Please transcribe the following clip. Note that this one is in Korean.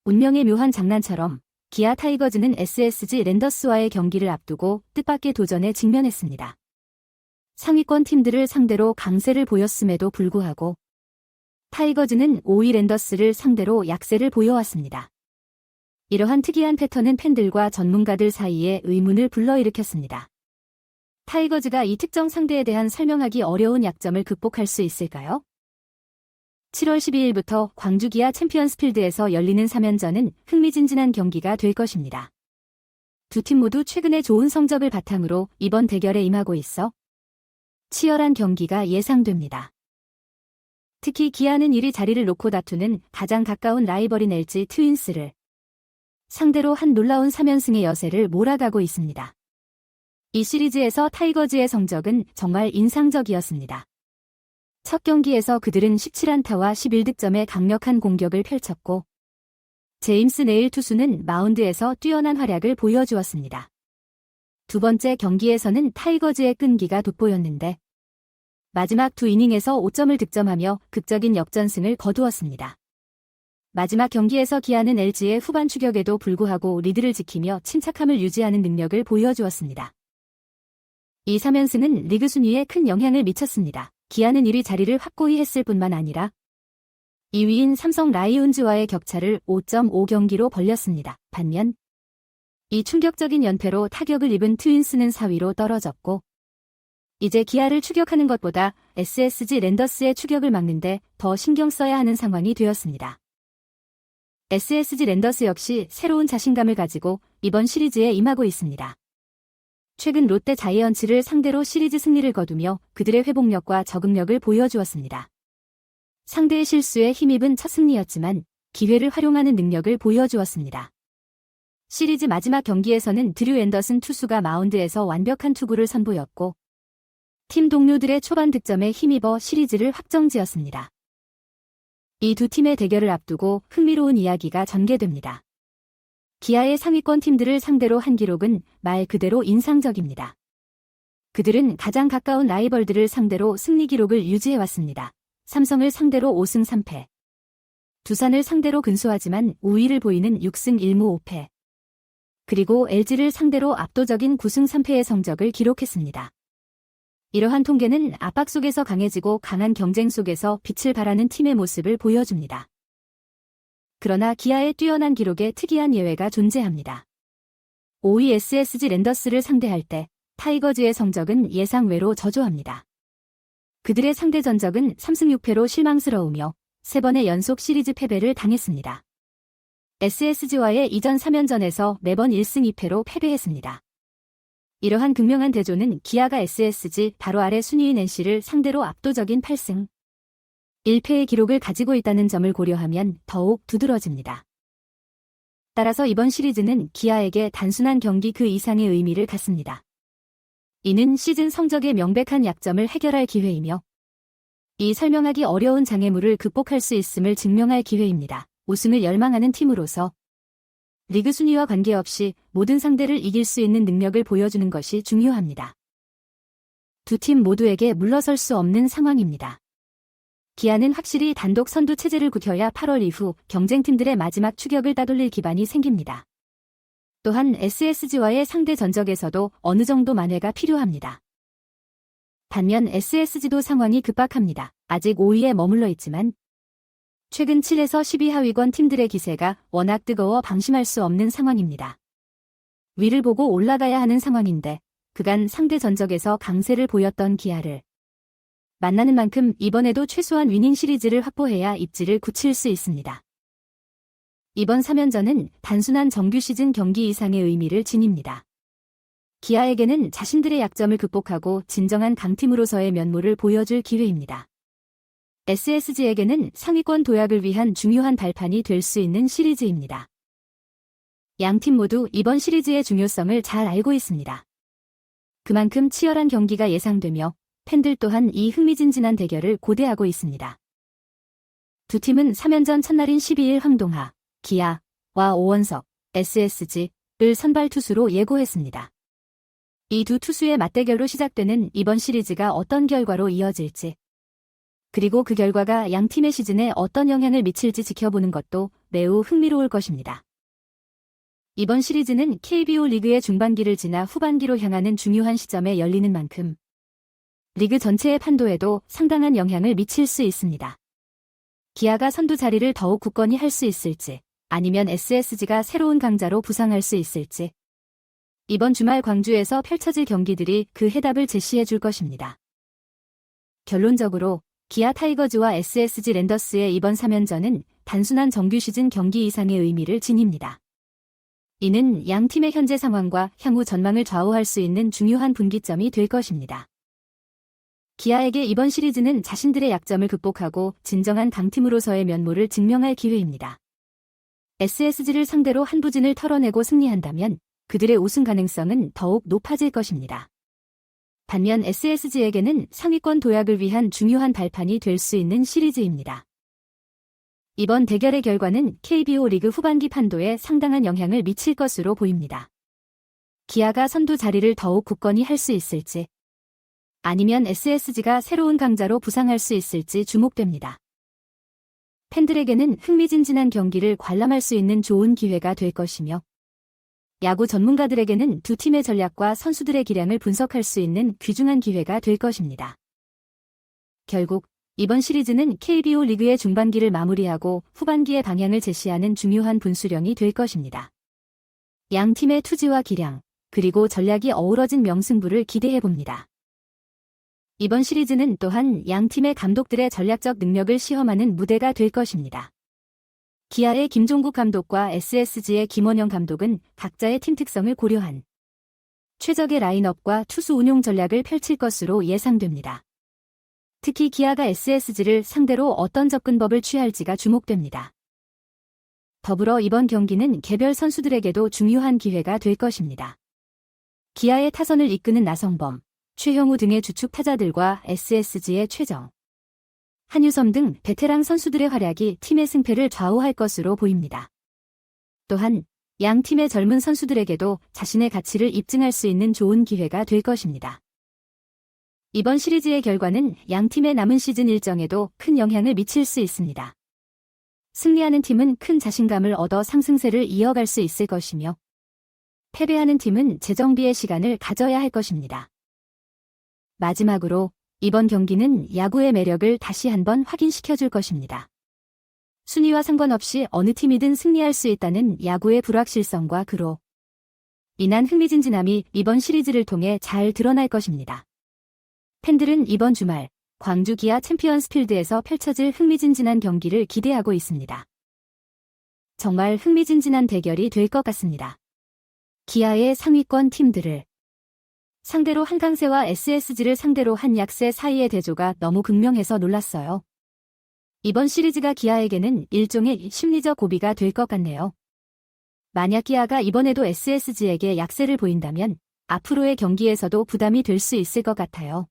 운명의 묘한 장난처럼 기아 타이거즈는 SSG 랜더스와의 경기를 앞두고 뜻밖의 도전에 직면했습니다. 상위권 팀들을 상대로 강세를 보였음에도 불구하고 타이거즈는 5위 랜더스를 상대로 약세를 보여왔습니다. 이러한 특이한 패턴은 팬들과 전문가들 사이에 의문을 불러일으켰습니다. 타이거즈가 이 특정 상대에 대한 설명하기 어려운 약점을 극복할 수 있을까요? 7월 12일부터 광주 기아 챔피언스필드에서 열리는 3연전은 흥미진진한 경기가 될 것입니다. 두 팀 모두 최근의 좋은 성적을 바탕으로 이번 대결에 임하고 있어 치열한 경기가 예상됩니다. 특히 기아는 1위 자리를 놓고 다투는 가장 가까운 라이벌인 LG 트윈스를 상대로 한 놀라운 3연승의 여세를 몰아가고 있습니다. 이 시리즈에서 타이거즈의 성적은 정말 인상적이었습니다. 첫 경기에서 그들은 17안타와 11득점의 강력한 공격을 펼쳤고 제임스 네일 투수는 마운드에서 뛰어난 활약을 보여주었습니다. 두 번째 경기에서는 타이거즈의 끈기가 돋보였는데 마지막 두 이닝에서 5점을 득점하며 극적인 역전승을 거두었습니다. 마지막 경기에서 기아는 LG의 후반 추격에도 불구하고 리드를 지키며 침착함을 유지하는 능력을 보여주었습니다. 이 3연승은 리그 순위에 큰 영향을 미쳤습니다. 기아는 1위 자리를 확고히 했을 뿐만 아니라 2위인 삼성 라이온즈와의 격차를 5.5경기로 벌렸습니다. 반면 이 충격적인 연패로 타격을 입은 트윈스는 4위로 떨어졌고 이제 기아를 추격하는 것보다 SSG 랜더스의 추격을 막는데 더 신경 써야 하는 상황이 되었습니다. SSG 랜더스 역시 새로운 자신감을 가지고 이번 시리즈에 임하고 있습니다. 최근 롯데 자이언츠를 상대로 시리즈 승리를 거두며 그들의 회복력과 적응력을 보여주었습니다. 상대의 실수에 힘입은 첫 승리였지만 기회를 활용하는 능력을 보여주었습니다. 시리즈 마지막 경기에서는 드류 앤더슨 투수가 마운드에서 완벽한 투구를 선보였고 팀 동료들의 초반 득점에 힘입어 시리즈를 확정지었습니다. 이 두 팀의 대결을 앞두고 흥미로운 이야기가 전개됩니다. 기아의 상위권 팀들을 상대로 한 기록은 말 그대로 인상적입니다. 그들은 가장 가까운 라이벌들을 상대로 승리 기록을 유지해왔습니다. 삼성을 상대로 5승 3패, 두산을 상대로 근소하지만 우위를 보이는 6승 1무 5패, 그리고 LG를 상대로 압도적인 9승 3패의 성적을 기록했습니다. 이러한 통계는 압박 속에서 강해지고 강한 경쟁 속에서 빛을 발하는 팀의 모습을 보여줍니다. 그러나 기아의 뛰어난 기록에 특이한 예외가 존재합니다. 5위 SSG 랜더스를 상대할 때 타이거즈의 성적은 예상외로 저조합니다. 그들의 상대 전적은 3승 6패로 실망스러우며 3번의 연속 시리즈 패배를 당했습니다. SSG와의 이전 3연전에서 매번 1승 2패로 패배했습니다. 이러한 극명한 대조는 기아가 SSG 바로 아래 순위인 NC를 상대로 압도적인 8승 1패의 기록을 가지고 있다는 점을 고려하면 더욱 두드러집니다. 따라서 이번 시리즈는 기아에게 단순한 경기 그 이상의 의미를 갖습니다. 이는 시즌 성적의 명백한 약점을 해결할 기회이며 이 설명하기 어려운 장애물을 극복할 수 있음을 증명할 기회입니다. 우승을 열망하는 팀으로서 리그 순위와 관계없이 모든 상대를 이길 수 있는 능력을 보여주는 것이 중요합니다. 두 팀 모두에게 물러설 수 없는 상황입니다. 기아는 확실히 단독 선두 체제를 굳혀야 8월 이후 경쟁팀들의 마지막 추격을 따돌릴 기반이 생깁니다. 또한 SSG와의 상대 전적에서도 어느 정도 만회가 필요합니다. 반면 SSG도 상황이 급박합니다. 아직 5위에 머물러 있지만 최근 7에서 12하위권 팀들의 기세가 워낙 뜨거워 방심할 수 없는 상황입니다. 위를 보고 올라가야 하는 상황인데 그간 상대 전적에서 강세를 보였던 기아를 만나는 만큼 이번에도 최소한 위닝 시리즈를 확보해야 입지를 굳힐 수 있습니다. 이번 3연전은 단순한 정규 시즌 경기 이상의 의미를 지닙니다. 기아에게는 자신들의 약점을 극복하고 진정한 강팀으로서의 면모를 보여줄 기회입니다. SSG에게는 상위권 도약을 위한 중요한 발판이 될 수 있는 시리즈입니다. 양팀 모두 이번 시리즈의 중요성을 잘 알고 있습니다. 그만큼 치열한 경기가 예상되며 팬들 또한 이 흥미진진한 대결을 고대하고 있습니다. 두 팀은 3연전 첫날인 12일 황동하, 기아와 오원석, SSG를 선발 투수로 예고했습니다. 이 두 투수의 맞대결로 시작되는 이번 시리즈가 어떤 결과로 이어질지 그리고 그 결과가 양 팀의 시즌에 어떤 영향을 미칠지 지켜보는 것도 매우 흥미로울 것입니다. 이번 시리즈는 KBO 리그의 중반기를 지나 후반기로 향하는 중요한 시점에 열리는 만큼 리그 전체의 판도에도 상당한 영향을 미칠 수 있습니다. 기아가 선두 자리를 더욱 굳건히 할 수 있을지, 아니면 SSG가 새로운 강자로 부상할 수 있을지, 이번 주말 광주에서 펼쳐질 경기들이 그 해답을 제시해 줄 것입니다. 결론적으로 기아 타이거즈와 SSG 랜더스의 이번 3연전은 단순한 정규 시즌 경기 이상의 의미를 지닙니다. 이는 양 팀의 현재 상황과 향후 전망을 좌우할 수 있는 중요한 분기점이 될 것입니다. 기아에게 이번 시리즈는 자신들의 약점을 극복하고 진정한 강팀으로서의 면모를 증명할 기회입니다. SSG를 상대로 한 부진을 털어내고 승리한다면 그들의 우승 가능성은 더욱 높아질 것입니다. 반면 SSG에게는 상위권 도약을 위한 중요한 발판이 될 수 있는 시리즈입니다. 이번 대결의 결과는 KBO 리그 후반기 판도에 상당한 영향을 미칠 것으로 보입니다. 기아가 선두 자리를 더욱 굳건히 할 수 있을지, 아니면 SSG가 새로운 강자로 부상할 수 있을지 주목됩니다. 팬들에게는 흥미진진한 경기를 관람할 수 있는 좋은 기회가 될 것이며, 야구 전문가들에게는 두 팀의 전략과 선수들의 기량을 분석할 수 있는 귀중한 기회가 될 것입니다. 결국 이번 시리즈는 KBO 리그의 중반기를 마무리하고 후반기의 방향을 제시하는 중요한 분수령이 될 것입니다. 양 팀의 투지와 기량, 그리고 전략이 어우러진 명승부를 기대해봅니다. 이번 시리즈는 또한 양 팀의 감독들의 전략적 능력을 시험하는 무대가 될 것입니다. 기아의 김종국 감독과 SSG의 김원영 감독은 각자의 팀 특성을 고려한 최적의 라인업과 투수 운용 전략을 펼칠 것으로 예상됩니다. 특히 기아가 SSG를 상대로 어떤 접근법을 취할지가 주목됩니다. 더불어 이번 경기는 개별 선수들에게도 중요한 기회가 될 것입니다. 기아의 타선을 이끄는 나성범, 최형우 등의 주축 타자들과 SSG의 최정, 한유섬 등 베테랑 선수들의 활약이 팀의 승패를 좌우할 것으로 보입니다. 또한 양 팀의 젊은 선수들에게도 자신의 가치를 입증할 수 있는 좋은 기회가 될 것입니다. 이번 시리즈의 결과는 양 팀의 남은 시즌 일정에도 큰 영향을 미칠 수 있습니다. 승리하는 팀은 큰 자신감을 얻어 상승세를 이어갈 수 있을 것이며, 패배하는 팀은 재정비의 시간을 가져야 할 것입니다. 마지막으로 이번 경기는 야구의 매력을 다시 한번 확인시켜줄 것입니다. 순위와 상관없이 어느 팀이든 승리할 수 있다는 야구의 불확실성과 그로 인한 흥미진진함이 이번 시리즈를 통해 잘 드러날 것입니다. 팬들은 이번 주말 광주 기아 챔피언스 필드에서 펼쳐질 흥미진진한 경기를 기대하고 있습니다. 정말 흥미진진한 대결이 될 것 같습니다. 기아의 상위권 팀들을 상대로 한강세와 SSG를 상대로 한 약세 사이의 대조가 너무 극명해서 놀랐어요. 이번 시리즈가 기아에게는 일종의 심리적 고비가 될 것 같네요. 만약 기아가 이번에도 SSG에게 약세를 보인다면 앞으로의 경기에서도 부담이 될 수 있을 것 같아요.